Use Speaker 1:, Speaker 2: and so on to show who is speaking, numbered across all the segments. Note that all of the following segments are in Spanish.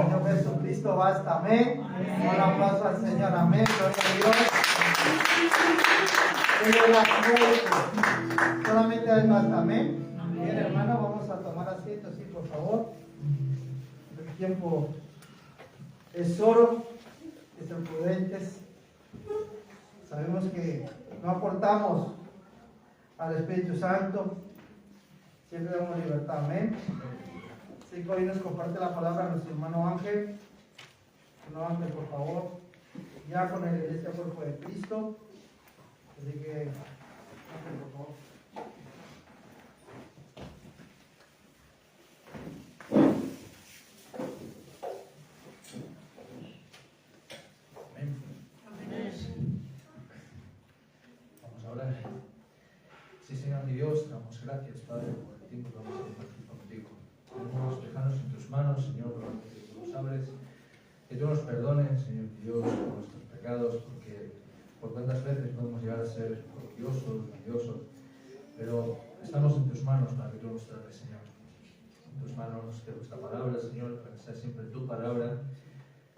Speaker 1: Señor Jesucristo basta, amén. Un aplauso al Señor, amén. Gloria a Dios. Él es la fuerza. Solamente a Él basta, amén. Bien, hermano, vamos a tomar asiento, sí, por favor. El tiempo es oro, es prudentes. Sabemos que no aportamos al Espíritu Santo, siempre damos libertad, amén. Así que hoy nos comparte la palabra nuestro hermano Ángel. Hermano Ángel, por favor, ya con la iglesia cuerpo de Cristo. Así que, Ángel, por favor.
Speaker 2: Sí, Señor mi Dios, damos gracias, Padre, por el tiempo que vamos a compartir contigo. Queremos dejarnos en tus manos, Señor, que tú nos abres, que tú nos perdones, Señor mi Dios, por nuestros pecados, porque por cuántas veces podemos llegar a ser orgullosos, orgullosos, pero estamos en tus manos para que tú nos trates, Señor. En tus manos que vuestra palabra, Señor, para que sea siempre tu palabra,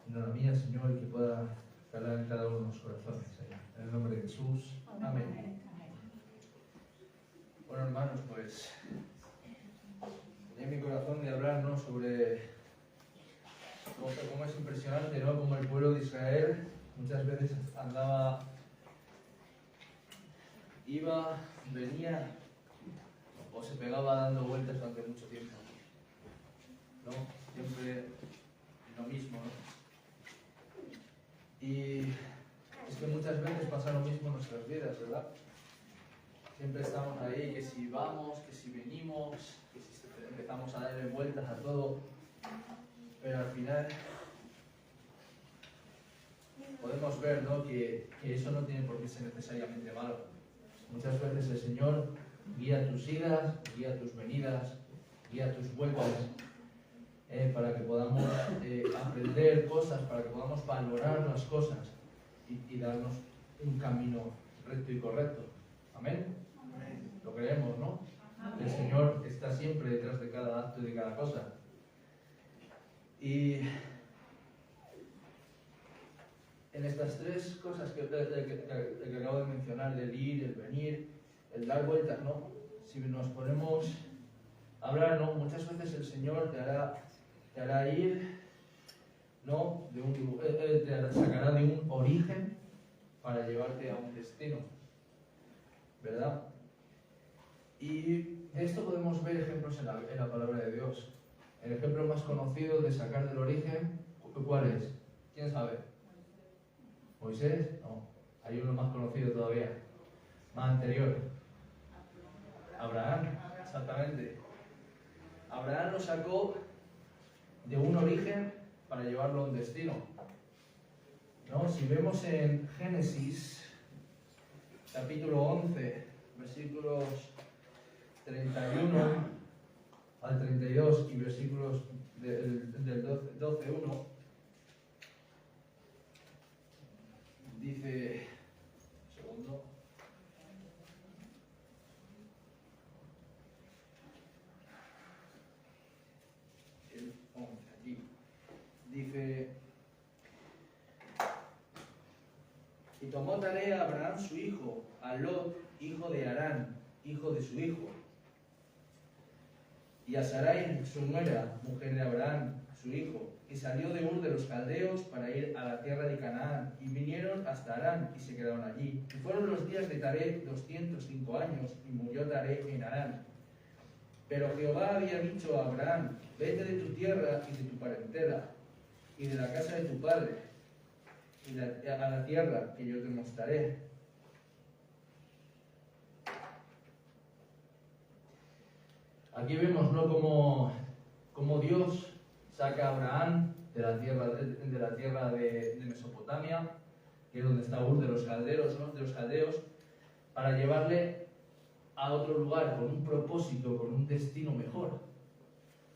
Speaker 2: y no la mía, Señor, y que pueda calar en cada uno de los corazones, Señor. En el nombre de Jesús. Amén. Bueno, hermanos, pues tenía en mi corazón de hablar, ¿no?, sobre cómo es impresionante, ¿no?, cómo el pueblo de Israel muchas veces iba, venía o se pegaba dando vueltas durante mucho tiempo, ¿no? Siempre lo mismo, ¿no? Y es que muchas veces pasa lo mismo en nuestras vidas, ¿verdad? Siempre estamos ahí, que si vamos, que si venimos, que si empezamos a darle vueltas a todo, pero al final podemos ver, ¿no?, que eso no tiene por qué ser necesariamente malo. Muchas veces el Señor guía tus idas, guía tus venidas, guía tus vueltas, para que podamos aprender cosas, para que podamos valorar las cosas y darnos un camino recto y correcto. Amén. Lo creemos, ¿no? Amén. El Señor está siempre detrás de cada acto y de cada cosa. Y en estas tres cosas que acabo de mencionar, del ir, el venir, el dar vueltas, ¿no? Si nos ponemos a hablar, ¿no?, muchas veces el Señor te hará ir, ¿no?, te sacará de un origen para llevarte a un destino, ¿verdad? Y esto podemos ver ejemplos en la palabra de Dios. El ejemplo más conocido de sacar del origen, ¿cuál es? ¿Quién sabe? ¿Moisés? No, hay uno más conocido todavía, más anterior. Abraham, exactamente. Abraham lo sacó de un origen para llevarlo a un destino, ¿no? Si vemos en Génesis, capítulo 11, versículos 31 al 32 y versículos del 12:1, dice, segundo, el 11 aquí, dice: y tomó tarea a Abraham su hijo, a Lot, hijo de Harán, hijo de su hijo, y a Sarai, su nuera, mujer de Abraham, su hijo, y salió de Ur de los Caldeos para ir a la tierra de Canaán, y vinieron hasta Harán, y se quedaron allí. Y fueron los días de Taré 205 años, y murió Taré en Harán. Pero Jehová había dicho a Abraham: vete de tu tierra y de tu parentela, y de la casa de tu padre, y a la tierra que yo te mostraré. Aquí vemos, ¿no?, cómo Dios saca a Abraham de la tierra de Mesopotamia, que es donde está Ur de los Caldeos, ¿no?, de los caldeos, para llevarle a otro lugar con un propósito, con un destino mejor,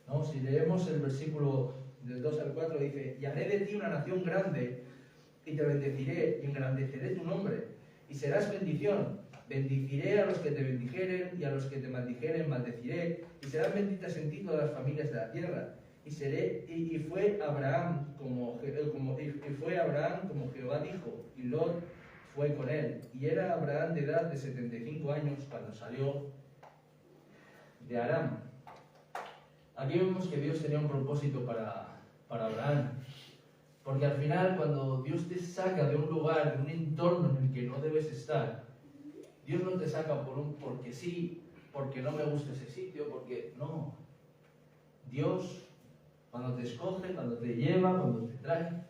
Speaker 2: ¿no? Si leemos el versículo del 2 al 4, dice: y haré de ti una nación grande, y te bendeciré, y engrandeceré tu nombre, y serás bendición. Bendiciré a los que te bendijeren, y a los que te maldijeren maldeciré, y serán benditas en ti todas las familias de la tierra. y fue Abraham como Jehová dijo, y Lot fue con él. Y era Abraham de edad de 75 años cuando salió de Aram. Aquí vemos que Dios tenía un propósito para Abraham. Porque al final, cuando Dios te saca de un lugar, de un entorno en el que no debes estar, Dios no te saca porque sí, porque no me gusta ese sitio, porque no. Dios, cuando te escoge, cuando te lleva, cuando te trae,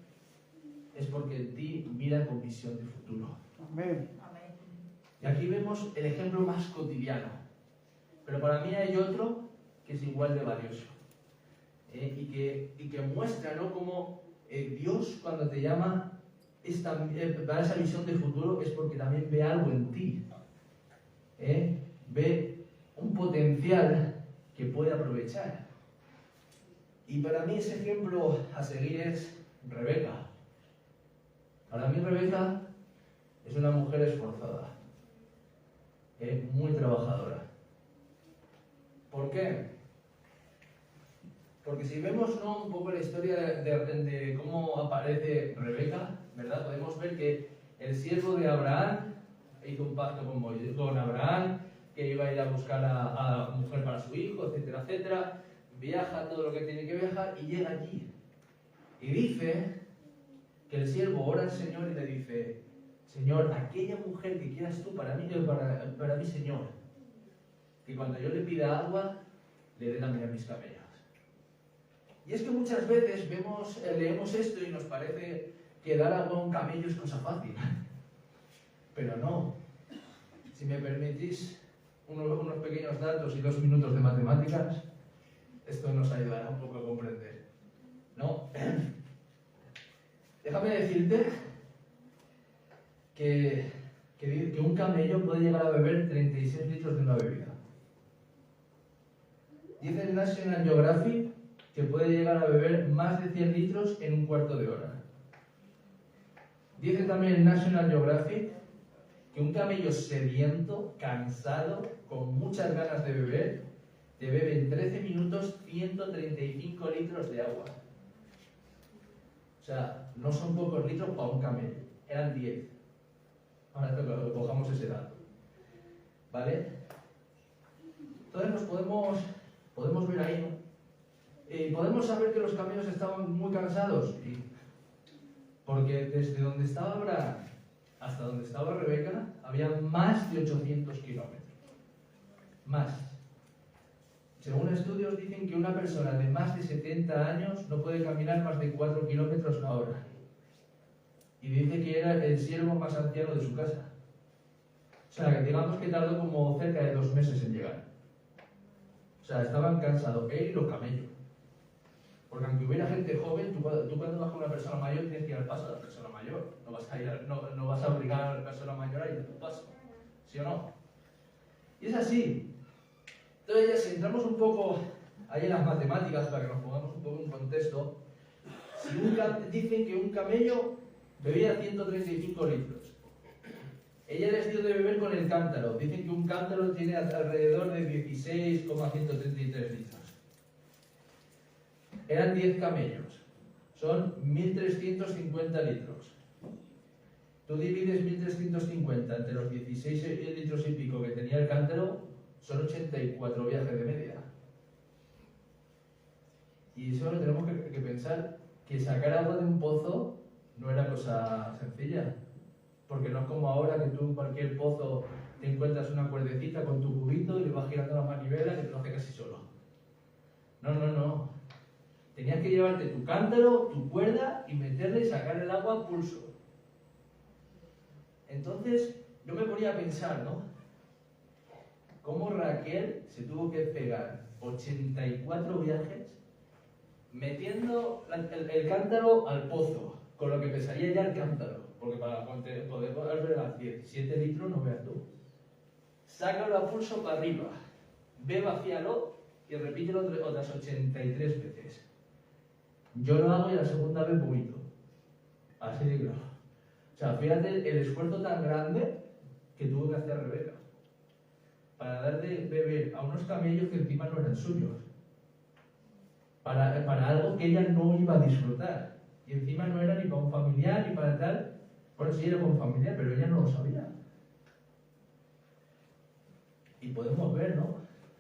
Speaker 2: es porque en ti mira con visión de futuro.
Speaker 1: Amén.
Speaker 2: Y aquí vemos el ejemplo más cotidiano. Pero para mí hay otro que es igual de valioso. Y que muestra, ¿no?, cómo Dios, cuando te llama para esa visión de futuro, es porque también ve algo en ti. Ve un potencial que puede aprovechar. Y para mí ese ejemplo a seguir es Rebeca. Para mí Rebeca es una mujer esforzada, muy trabajadora. ¿Por qué? Porque si vemos, ¿no?, un poco la historia de cómo aparece Rebeca, ¿verdad? Podemos ver que el siervo de Abraham hizo un pacto con Abraham, que iba a ir a buscar a mujer para su hijo, etcétera, etcétera. Viaja todo lo que tiene que viajar y llega allí. Y dice que el siervo ora al Señor y le dice: Señor, aquella mujer que quieras tú para mí, para mi Señor, que cuando yo le pida agua, le dé también a mis camellos. Y es que muchas veces leemos esto y nos parece que dar agua a un camello es cosa fácil. Pero no. Si me permitís unos pequeños datos y 2 minutos de matemáticas, esto nos ayudará un poco a comprender. ¿No? Déjame decirte que un camello puede llegar a beber 36 litros de una bebida. Dice el National Geographic que puede llegar a beber más de 100 litros en un cuarto de hora. Dice también el National Geographic que un camello sediento, cansado, con muchas ganas de beber, te bebe en 13 minutos 135 litros de agua. O sea, no son pocos litros para un camello, eran 10. Ahora cojamos ese dato. ¿Vale? Entonces nos podemos ver ahí, ¿no? Podemos saber que los camellos estaban muy cansados, porque desde donde estaba Abraham hasta donde estaba Rebeca había más de 800 kilómetros. Más. Según estudios dicen que una persona de más de 70 años no puede caminar más de 4 kilómetros la hora. Y dice que era el siervo más anciano de su casa. O sea, que digamos que tardó como cerca de 2 meses en llegar. O sea, estaban cansados, él y los camellos. Porque aunque hubiera gente joven, tú cuando vas con una persona mayor tienes que ir al paso de la persona mayor. No vas a obligar a la persona mayor a ir a tu paso. ¿Sí o no? Y es así. Entonces ya si entramos un poco ahí en las matemáticas, para que nos pongamos un poco en contexto, dicen que un camello bebía 135 litros. Ella les dio de beber con el cántaro. Dicen que un cántaro tiene alrededor de 16,133 litros. Eran 10 camellos. Son 1.350 litros. Tú divides 1.350 entre los 16 litros y pico que tenía el cántaro, son 84 viajes de media. Y eso lo tenemos que pensar, que sacar agua de un pozo no era cosa sencilla. Porque no es como ahora que tú en cualquier pozo te encuentras una cuerdecita con tu cubito y le vas girando la manivela que te lo hace casi solo. No. Tenías que llevarte tu cántaro, tu cuerda y meterle y sacar el agua a pulso. Entonces yo me ponía a pensar, ¿no? Cómo Raquel se tuvo que pegar 84 viajes metiendo el cántaro al pozo, con lo que pesaría ya el cántaro. Porque para poder albergar 17 litros, no veas tú. Sácalo a pulso para arriba, ve, vacíalo y repítelo otras 83 veces. Yo lo hago y la segunda vez vomito. Así de claro. O sea, fíjate el esfuerzo tan grande que tuvo que hacer Rebeca para dar de beber a unos camellos que encima no eran suyos. para algo que ella no iba a disfrutar. Y encima no era ni para un familiar ni para tal. Bueno, sí era para un familiar, pero ella no lo sabía. Y podemos ver, ¿no?,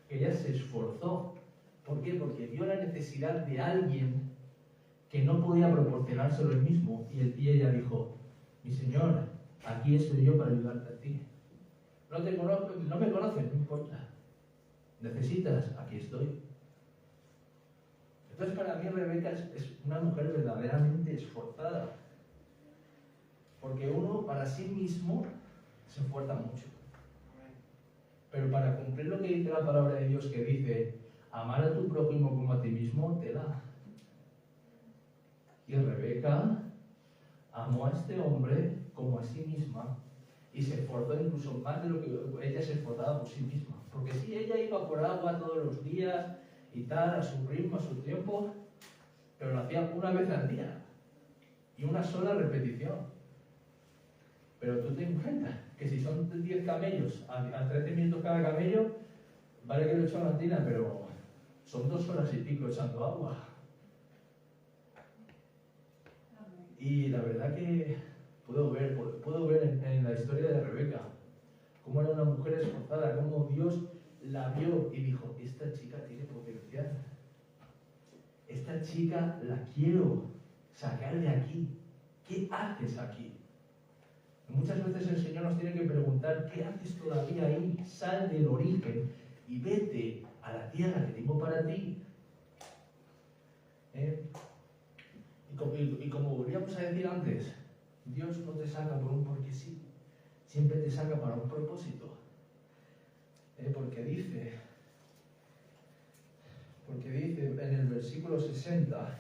Speaker 2: que ella se esforzó. ¿Por qué? Porque vio la necesidad de alguien que no podía proporcionárselo él mismo. Y ella dijo: mi Señor, aquí estoy yo para ayudarte a ti. No te conozco, no me conoces, no importa. Necesitas, aquí estoy. Entonces, para mí Rebeca es una mujer verdaderamente esforzada. Porque uno para sí mismo se esfuerza mucho. Pero para cumplir lo que dice la palabra de Dios, que dice: amar a tu prójimo como a ti mismo, te da. Y Rebeca amó a este hombre como a sí misma y se esforzó incluso más de lo que ella se esforzaba por sí misma. Porque sí, ella iba por agua todos los días y tal, a su ritmo, a su tiempo, pero lo hacía una vez al día y una sola repetición. Pero tú ten en cuenta que si son 10 camellos a 13 minutos cada camello, vale que lo he hecho en la tina, pero son 2 horas y pico echando agua. Y la verdad que puedo ver en la historia de Rebeca cómo era una mujer esforzada, cómo Dios la vio y dijo: esta chica tiene potencial, esta chica la quiero sacar de aquí. ¿Qué haces aquí? Muchas veces el Señor nos tiene que preguntar: ¿qué haces todavía ahí? Sal del origen y vete a la tierra que tengo para ti. Y como volvíamos a decir antes, Dios no te saca por un porque sí, siempre te saca para un propósito. Porque dice en el versículo 60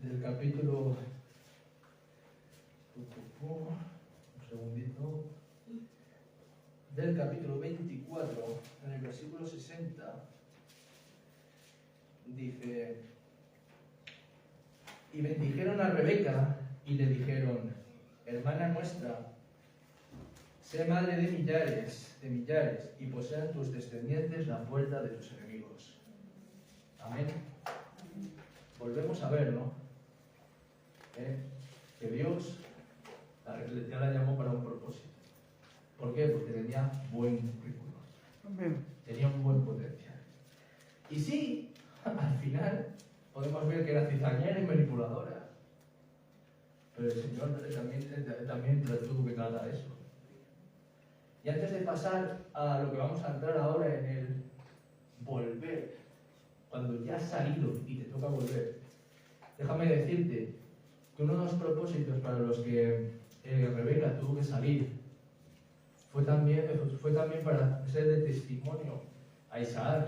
Speaker 2: del capítulo, un segundito, del capítulo 24, en el versículo 60, dice: y bendijeron a Rebeca y le dijeron: hermana nuestra, sé madre de millares, y posean tus descendientes la puerta de tus enemigos. Amén. Volvemos a ver, ¿no? Que Dios ya la llamó para un propósito. ¿Por qué? Porque tenía buen currículum.
Speaker 1: Amén.
Speaker 2: Tenía un buen potencial. Y sí, al final podemos ver que era cizañera y manipuladora. Pero el Señor también tuvo que tratar eso. Y antes de pasar a lo que vamos a entrar ahora en el volver, cuando ya has salido y te toca volver, déjame decirte que uno de los propósitos para los que Rebeca tuvo que salir fue también para ser de testimonio a Isaac.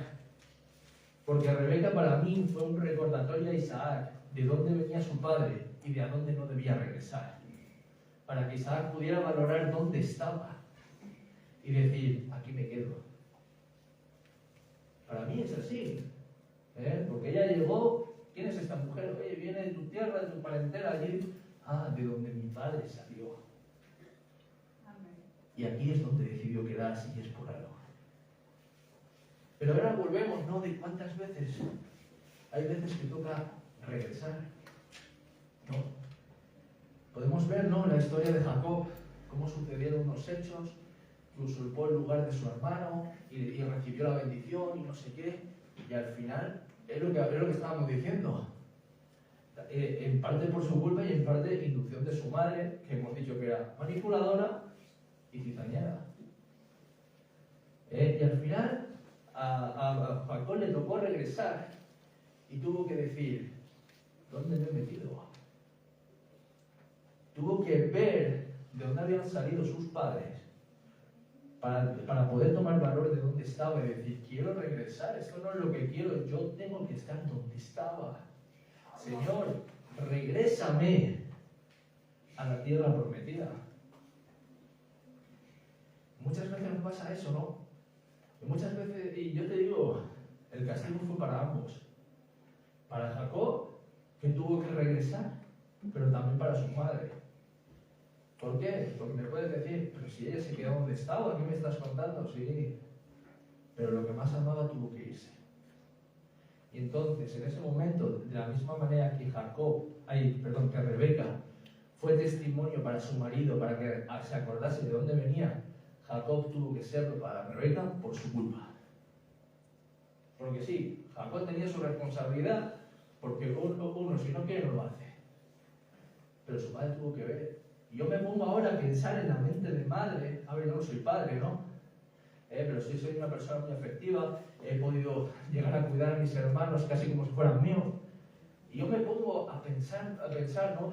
Speaker 2: Porque Rebeca para mí fue un recordatorio a Isaac de dónde venía su padre y de a dónde no debía regresar. Para que Isaac pudiera valorar dónde estaba y decir: aquí me quedo. Para mí es así. Porque ella llegó: ¿quién es esta mujer? Oye, viene de tu tierra, de tu parentela, allí. Ah, de donde mi padre salió. Amén. Y aquí es donde decidió quedarse, y es por algo. Pero ahora volvemos, ¿no? De cuántas veces hay veces que toca regresar, ¿no? Podemos ver, ¿no?, la historia de Jacob, cómo sucedieron unos hechos, que usurpó el lugar de su hermano y recibió la bendición y no sé qué, y al final es lo que estábamos diciendo. En parte por su culpa y en parte inducción de su madre, que hemos dicho que era manipuladora y cizañera. Y al final a Jacob le tocó regresar y tuvo que decir: ¿dónde me he metido? Tuvo que ver de dónde habían salido sus padres para poder tomar valor de dónde estaba y decir: quiero regresar, esto no es lo que quiero, yo tengo que estar donde estaba. Señor, regrésame a la tierra prometida. Muchas veces nos pasa eso, ¿no? Y muchas veces, y yo te digo, el castigo fue para ambos. Para Jacob, que tuvo que regresar, pero también para su madre. ¿Por qué? Porque me puedes decir: pero si ella se quedó donde estaba, ¿qué me estás contando? Sí, pero lo que más amaba tuvo que irse. Y entonces, en ese momento, de la misma manera que que Rebeca fue testimonio para su marido, para que se acordase de dónde venía, Jacob tuvo que serlo para Rebeca por su culpa. Porque sí, Jacob tenía su responsabilidad, porque uno si no quiere no lo hace. Pero su madre tuvo que ver. Y yo me pongo ahora a pensar en la mente de madre. A ver, no soy padre, ¿no? Pero sí soy una persona muy afectiva. He podido llegar a cuidar a mis hermanos casi como si fueran míos. Y yo me pongo a pensar, ¿no?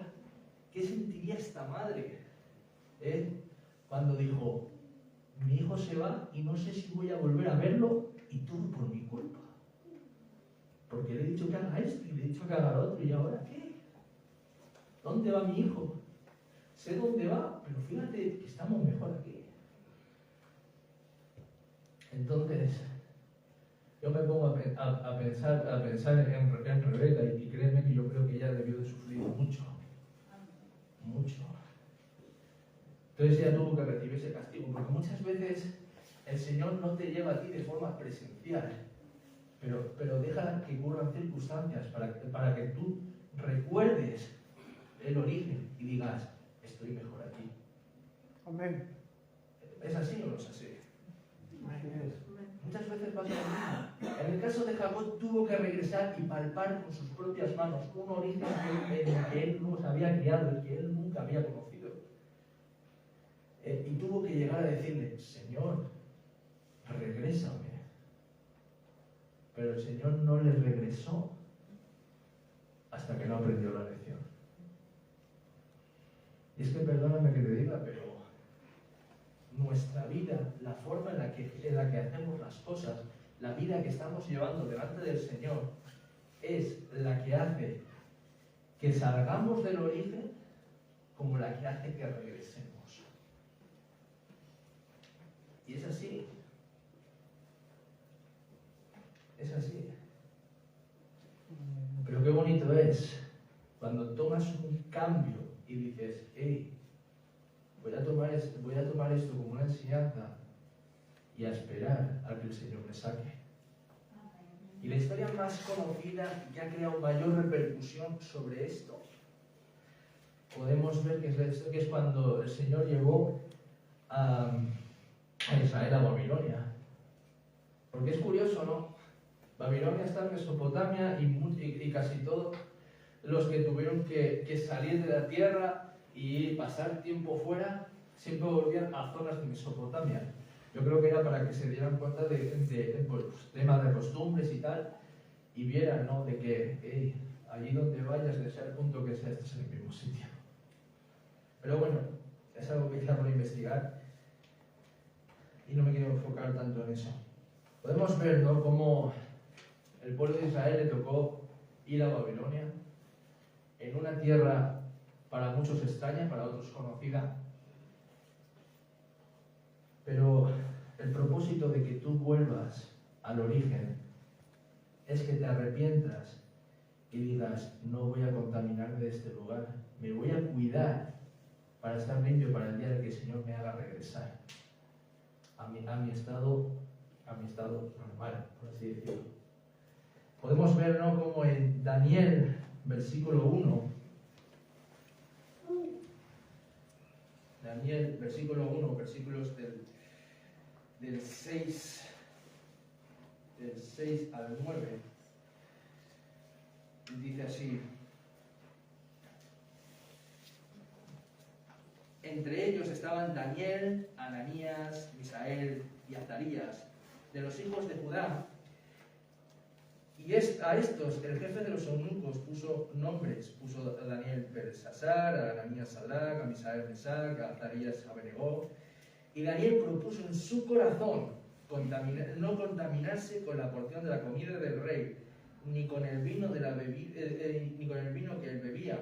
Speaker 2: ¿Qué sentiría esta madre? Cuando dijo, mi hijo se va y no sé si voy a volver a verlo, y todo por mi culpa. Porque le he dicho que haga esto y le he dicho que haga lo otro, ¿y ahora qué? ¿Dónde va mi hijo? Sé dónde va, pero fíjate que estamos mejor aquí. Entonces, yo me pongo a pensar en Rebeca, y créeme que yo creo que ella debió de sufrir mucho. Mucho. Entonces ella tuvo que recibir ese castigo, porque muchas veces el Señor no te lleva a ti de forma presencial, pero deja que ocurran circunstancias para que tú recuerdes el origen y digas, estoy mejor aquí.
Speaker 1: Amén.
Speaker 2: ¿Es así o no es así?
Speaker 1: Así es.
Speaker 2: Muchas veces pasa lo mismo. En el caso de Jacob tuvo que regresar y palpar con sus propias manos un origen en el que él no se había criado, el que él nunca había conocido. Y tuvo que llegar a decirle, Señor, regrésame. Pero el Señor no le regresó hasta que no aprendió la lección. Y es que perdóname que te diga, pero nuestra vida, la forma en la que hacemos las cosas, la vida que estamos llevando delante del Señor, es la que hace que salgamos del origen como la que hace que regresemos. Y es así. Es así. Pero qué bonito es cuando tomas un cambio y dices, hey, voy a tomar esto como una enseñanza y a esperar a que el Señor me saque. Y la historia más conocida y que ha creado mayor repercusión sobre esto, podemos ver que es cuando el Señor llevó a Israel a Babilonia. Porque es curioso, ¿no? Babilonia está en Mesopotamia y casi todos los que tuvieron que salir de la tierra y pasar tiempo fuera siempre volvían a zonas de Mesopotamia. Yo creo que era para que se dieran cuenta de temas de costumbres y tal, y vieran, ¿no? De que allí donde vayas, de ese punto que sea, estás en el mismo sitio. Pero bueno, es algo que quizá por investigar y no me quiero enfocar tanto en eso. Podemos ver, ¿no?, cómo el pueblo de Israel le tocó ir a Babilonia, en una tierra para muchos extraña, para otros conocida. Pero el propósito de que tú vuelvas al origen es que te arrepientas y digas, no voy a contaminarme de este lugar, me voy a cuidar para estar limpio para el día de que el Señor me haga regresar a mi estado normal, por así decirlo. Podemos ver, ¿no?, como en Daniel, versículo 1, Daniel, versículo 1, versículos del 6 al 9, dice así: entre ellos estaban Daniel, Ananías, Misael y Azarías, de los hijos de Judá. Y a estos el jefe de los eunucos puso nombres, puso a Daniel Belsasar, a Ananías Sadrach, a Misael Mesac, a Azarías Abednego. Y Daniel propuso en su corazón no contaminarse con la porción de la comida del rey, ni con el vino ni con el vino que él bebía.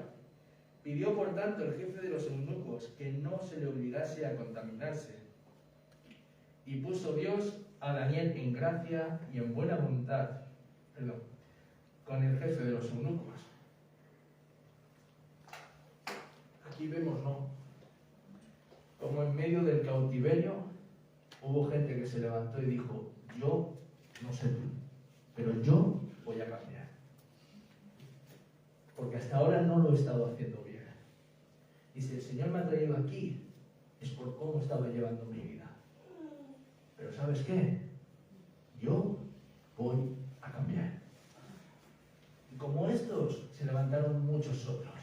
Speaker 2: Pidió por tanto el jefe de los eunucos que no se le obligase a contaminarse. Y puso Dios a Daniel en gracia y en buena voluntad, con el jefe de los eunucos. Aquí vemos, ¿no?, como en medio del cautiverio hubo gente que se levantó y dijo, yo, no sé tú, pero yo voy a cambiar. porque hasta ahora no lo he estado haciendo bien. Y si el Señor me ha traído aquí, es por cómo estaba llevando mi vida. Pero ¿sabes qué? Yo voy a cambiar. Y como estos, se levantaron muchos otros.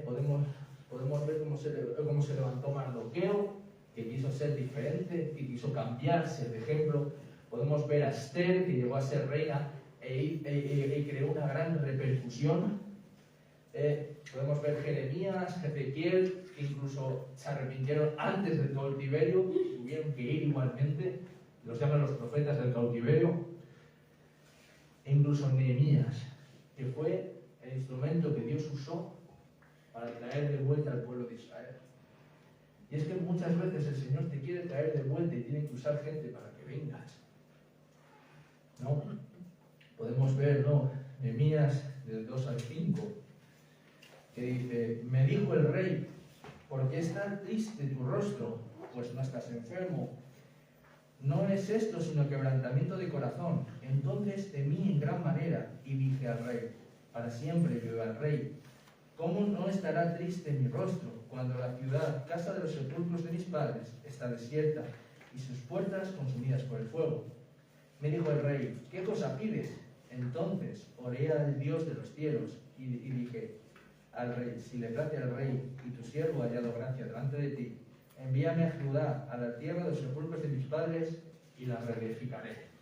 Speaker 2: Podemos ver cómo se levantó Mardoqueo, que quiso ser diferente, que quiso cambiar, ser de ejemplo. Podemos ver a Esther, que llegó a ser reina y creó una gran repercusión. Podemos ver Jeremías, Ezequiel, que incluso se arrepintieron antes del cautiverio, tuvieron que ir igualmente, los llaman los profetas del cautiverio. E incluso Nehemías, que fue el instrumento que Dios usó para traer de vuelta al pueblo de Israel. Y es que muchas veces el Señor te quiere traer de vuelta y tiene que usar gente para que vengas, ¿no? Podemos ver, ¿no? Nehemías del 2 al 5, que dice: me dijo el rey, ¿por qué está triste tu rostro? Pues no estás enfermo. No es esto sino quebrantamiento de corazón. Entonces temí en gran manera y dije al rey: para siempre viva el rey. ¿Cómo no estará triste mi rostro cuando la ciudad, casa de los sepulcros de mis padres, está desierta y sus puertas consumidas por el fuego? Me dijo el rey: ¿qué cosa pides? Entonces oré al Dios de los cielos y dije al rey: si le place al rey y tu siervo ha hallado gracia delante de ti, envíame a Judá, a la tierra de los sepulcros de mis padres, y la reedificaré.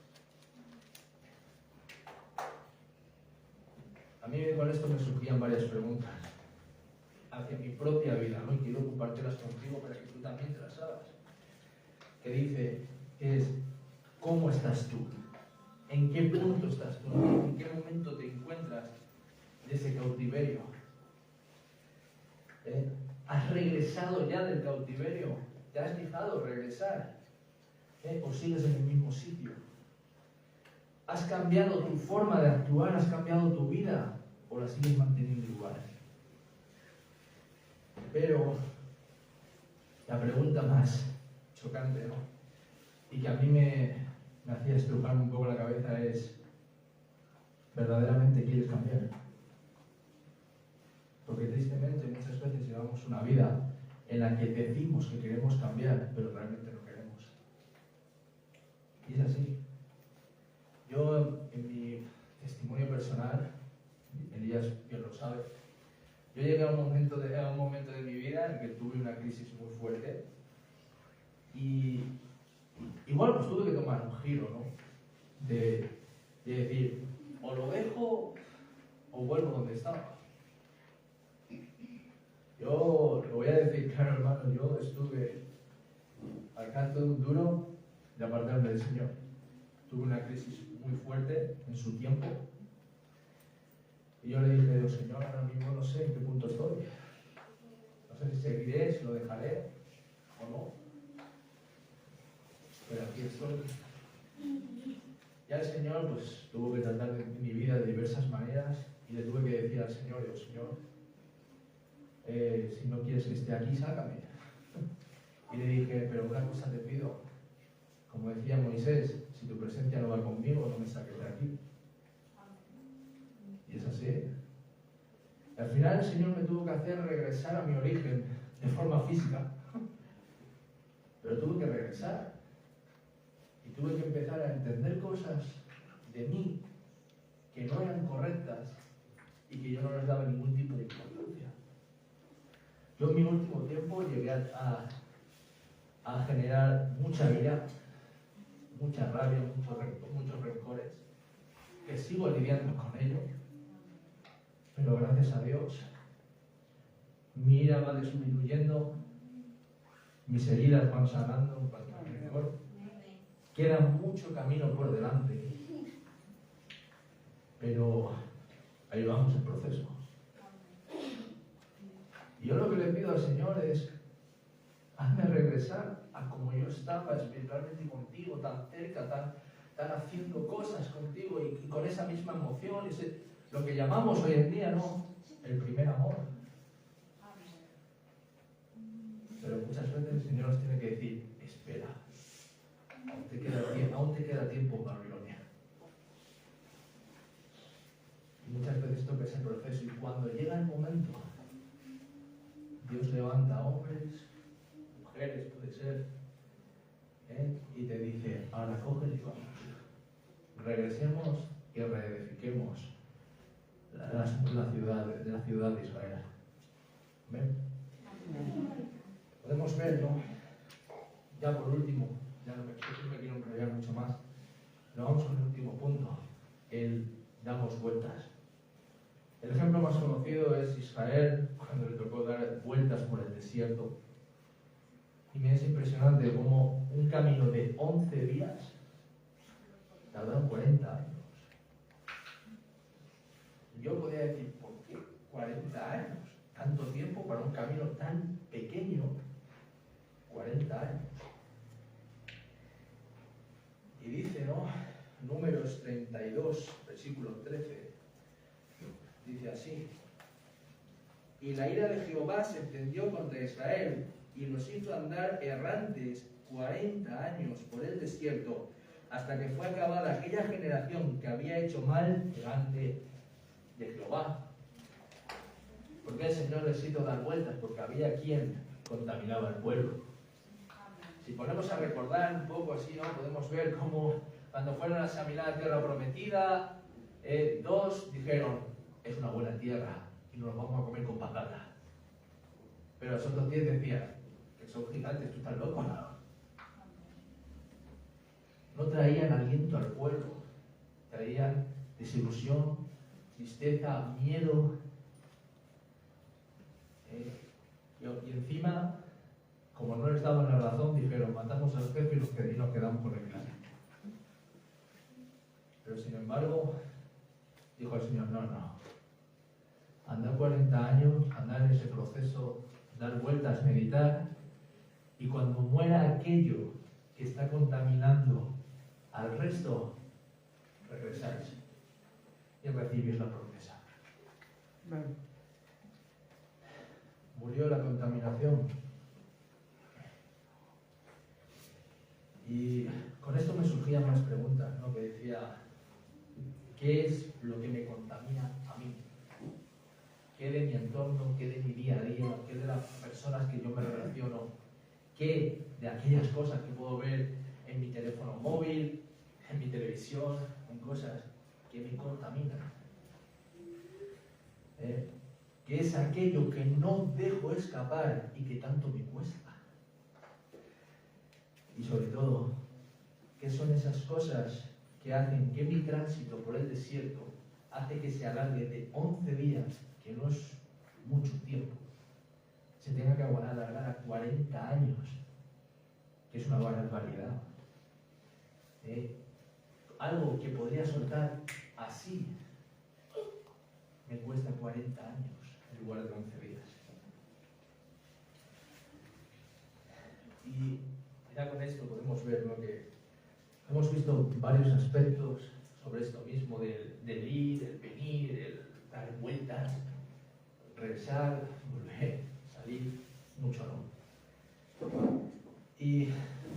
Speaker 2: A mí con esto me surgían varias preguntas hacia mi propia vida, ¿no? Y quiero compartirlas contigo para que tú también te las hagas. Que dice, que es, ¿cómo estás tú? ¿En qué punto estás tú? ¿En qué momento te encuentras de ese cautiverio? ¿Has regresado ya del cautiverio? ¿Te has dejado regresar? ¿O sigues en el mismo sitio? ¿Has cambiado tu forma de actuar? ¿Has cambiado tu vida? ¿O la sigues manteniendo igual? Pero la pregunta más chocante, ¿no? Y que a mí me hacía estrujarme un poco la cabeza es: ¿verdaderamente quieres cambiar? Porque tristemente muchas veces llevamos una vida en la que decimos que queremos cambiar, pero realmente no queremos. Y es así. Yo, en mi testimonio personal, Elías bien lo sabe, yo llegué a un momento de mi vida en el que tuve una crisis muy fuerte y igual pues tuve que tomar un giro, ¿no? De decir, o lo dejo o vuelvo donde estaba. Yo lo voy a decir claro, hermano, yo estuve al canto de un duro de apartarme del Señor. Tuve una crisis muy fuerte en su tiempo y yo le dije: Señor, ahora mismo no sé en qué punto estoy. No sé si seguiré, si lo dejaré o no. Pero aquí estoy. Ya el Señor pues tuvo que tratar de mi vida de diversas maneras y le tuve que decir al Señor: Señor, si no quieres que esté aquí, sácame. Y le dije: pero una cosa te pido, como decía Moisés, si tu presencia no va conmigo, no me saques de aquí. Y es así. Y al final el Señor me tuvo que hacer regresar a mi origen de forma física, pero tuve que regresar y tuve que empezar a entender cosas de mí que no eran correctas y que yo no les daba ningún tipo de importancia. Yo en mi último tiempo llegué a generar mucha ira, mucha rabia, muchos rencores, que sigo lidiando con ello, pero gracias a Dios mi ira va disminuyendo, mis heridas van sanando en cuanto al rencor. Queda mucho camino por delante, pero ahí vamos en proceso. Y yo lo que le pido al Señor es: hazme regresar a como yo estaba espiritualmente contigo, tan cerca, tan haciendo cosas contigo y con esa misma emoción, lo que llamamos hoy en día, ¿no?, el primer amor. Pero muchas veces el Señor nos tiene que decir: espera, aún te queda tiempo, Babilonia. Y muchas veces toca ese proceso proceso. Y cuando llega el momento, Dios levanta hombres, mujeres, puede ser, y te dice, ahora cógele y vamos. Regresemos y reedifiquemos la ciudad de Israel. ¿Ven? Podemos ver, ¿no? Ya por último, ya no me quiero enrollar mucho más, pero vamos con el último punto, el damos vueltas. El ejemplo más conocido es Israel, cuando le tocó dar vueltas por el desierto. Y me es impresionante cómo un camino de 11 días tardaron 40 años. Yo podría decir, ¿por qué 40 años? Tanto tiempo para un camino tan pequeño, 40 años. Y dice, ¿no? Números 32, versículo 13, dice así: y la ira de Jehová se encendió contra Israel, y los hizo andar errantes 40 años por el desierto, hasta que fue acabada aquella generación que había hecho mal delante de Jehová. ¿Por qué el Señor les hizo dar vueltas? Porque había quien contaminaba el pueblo. Si ponemos a recordar un poco así, ¿no? Podemos ver cómo cuando fueron a examinar la tierra prometida, 2 dijeron, es una buena tierra y nos lo vamos a comer con patata. Pero los otros 10 decían, que son gigantes, tú estás loco. No traían aliento al pueblo, traían desilusión, tristeza, miedo. Y encima, como no les daban la razón, dijeron, matamos al jefe y nos quedamos con el clan. Pero sin embargo, dijo el Señor, no. Andar 40 años, andar en ese proceso, dar vueltas, meditar, y cuando muera aquello que está contaminando al resto, regresáis y recibís la promesa. Murió la contaminación. Y con esto me surgían más preguntas, ¿no? Que decía, ¿qué es lo que me contamina a mí? ¿Qué de mi entorno, qué de mi día a día, qué de las personas que yo me relaciono, qué de aquellas cosas que puedo ver en mi teléfono móvil, en mi televisión, en cosas que me contaminan? ¿Qué es aquello que no dejo escapar y que tanto me cuesta? Y sobre todo, ¿qué son esas cosas que hacen que mi tránsito por el desierto hace que se alargue de 11 días, que no es mucho tiempo, se tenga que alargar a 40 años, que es una barbaridad? Algo que podría soltar así, me cuesta 40 años en lugar de 11 días. Y ya con esto podemos ver, ¿no?, que hemos visto varios aspectos sobre esto mismo del ir, el venir, el dar vueltas, regresar, volver, salir, mucho no. Y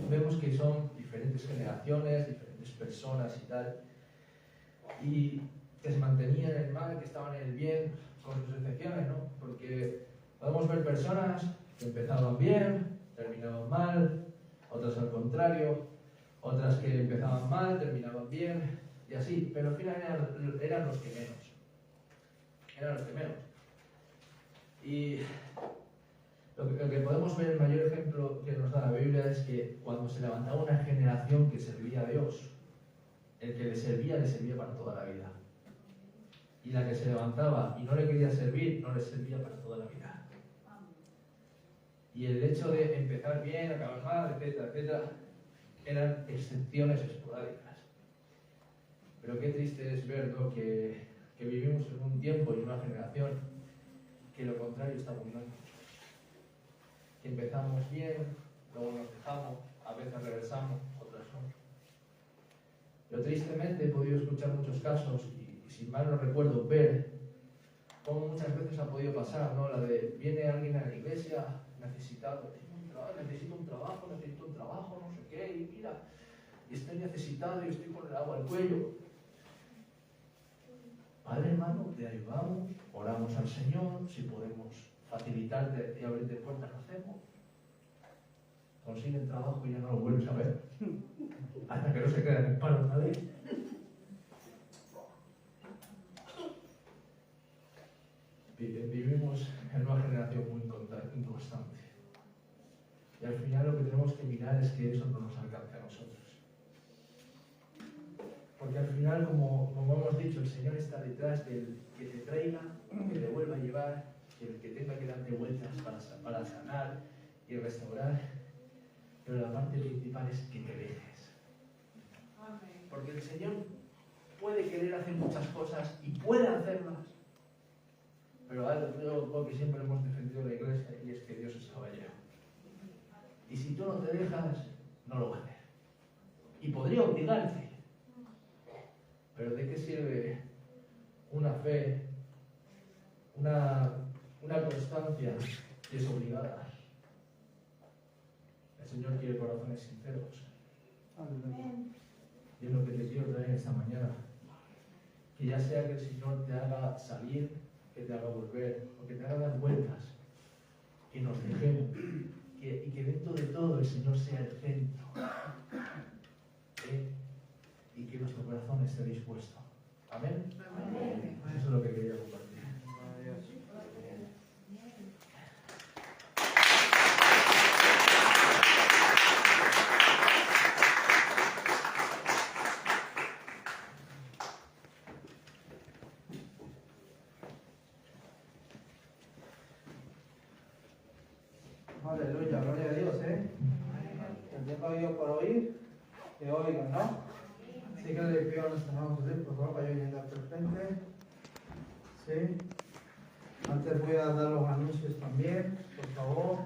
Speaker 2: vemos que son diferentes generaciones, diferentes personas y tal, y que se mantenían en el mal, que estaban en el bien, con sus excepciones, ¿no? Porque podemos ver personas que empezaban bien, terminaban mal, otras al contrario, otras que empezaban mal, terminaban bien, y así, pero al final eran los que menos. Eran los que menos. Y lo que podemos ver, el mayor ejemplo que nos da la Biblia es que cuando se levantaba una generación que servía a Dios, el que le servía para toda la vida. Y la que se levantaba y no le quería servir, no le servía para toda la vida. Y el hecho de empezar bien, acabar mal, etcétera, etcétera, eran excepciones esporádicas. Pero qué triste es ver, ¿no?, que vivimos en un tiempo y en una generación que lo contrario está abundando. Que empezamos bien, luego nos dejamos, a veces regresamos, otras no. Yo tristemente he podido escuchar muchos casos y si mal no recuerdo, ver cómo muchas veces ha podido pasar, ¿no?, la de viene alguien a la iglesia necesitado, necesito un trabajo, no sé qué, y mira, y estoy necesitado y estoy con el agua al cuello. Padre, hermano, te ayudamos, oramos. al Señor, si podemos facilitarte y abrirte puertas, lo hacemos. Consiguen trabajo y ya no lo vuelves a ver. Hasta que no se quedan en paro otra vez. Vivimos en una generación muy inconstante. Y al final lo que tenemos que mirar es que eso no nos alcance a nosotros. Porque al final, como hemos dicho, el Señor está detrás del que te traiga, que te vuelva a llevar, el que tenga que darte vueltas para sanar y restaurar. Pero la parte principal es que te dejes. Porque el Señor puede querer hacer muchas cosas y puede hacerlas. Pero algo que siempre hemos defendido en la iglesia y es que Dios es caballero. Y si tú no te dejas, no lo va a hacer. Y podría obligarte. Pero ¿de qué sirve una fe, una constancia que es obligada? El Señor quiere corazones sinceros. Y es lo que te quiero traer esta mañana. Que ya sea que el Señor te haga salir, que te haga volver, o que te haga dar vueltas, que nos dejemos, y que dentro de todo el Señor sea el centro. Y que nuestro corazón esté dispuesto. ¿Amén? Amén. Eso es lo que quería compartir.
Speaker 1: Aleluya, gloria a Dios, ¿eh? El que ha oído por oír, que oigan, ¿no? Así que le pido a nuestros hermanos por favor, para yo llegar al frente. Sí. Antes voy a dar los anuncios también, por favor.